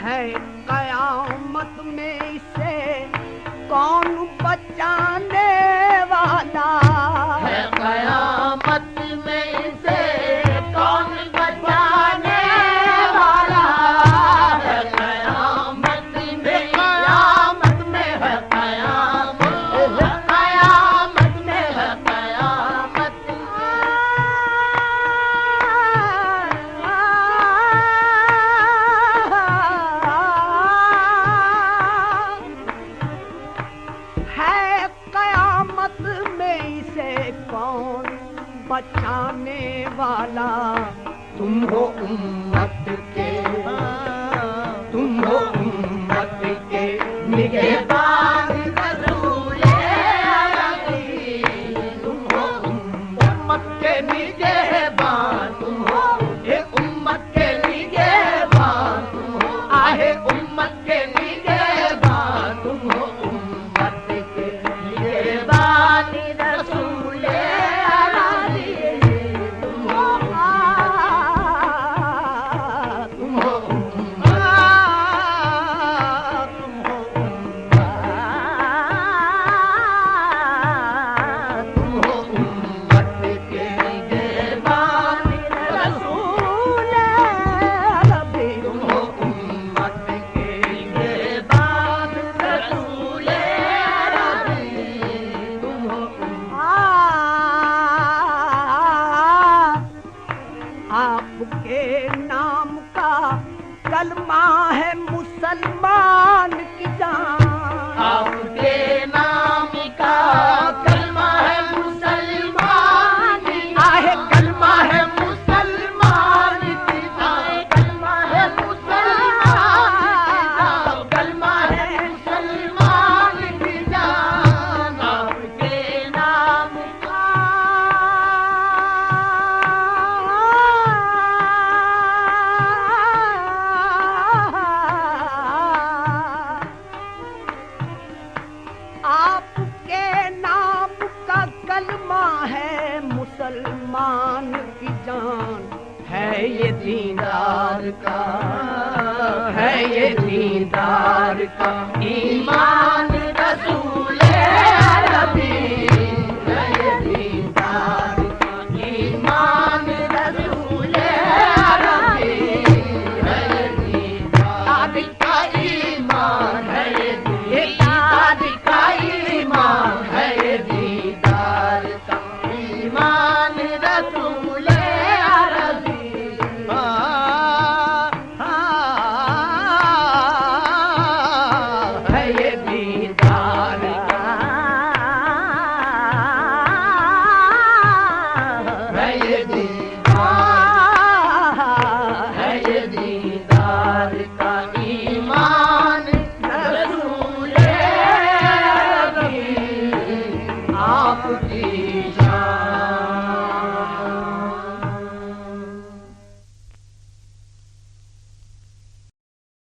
ہے قیامت میں اسے کون بچانے والا ہے قیامت میں اسے کون بچانے والا ہے قیامت میں قیامت میں ہے قیامت میں ہے قیامت ہے قیامت میں اسے کون بچانے والا تم ہو امت کے تم ہو امت کے نگہبان رسول عربی تم ہو امت کے نگہبان تم ہو اے امت کے نگہبان تم ہو آہے امت کے نگہبان تم ہو امت کے نگہبان رسول عربی تم ہو تم ہو آپ کے نام کا کلمہ ہے مسلمان کی جان آپ کے نام کا کلمہ ہے مسلمان آہ کلمہ ہے مسلمان کی جان کلمہ ہے مسلمان کلمہ ہے مسلمان کی جان آپ کے نام کا آپ کے نام کا کلمہ ہے مسلمان کی جان ہے یہ دیندار کا ہے یہ دیندار کا ایمان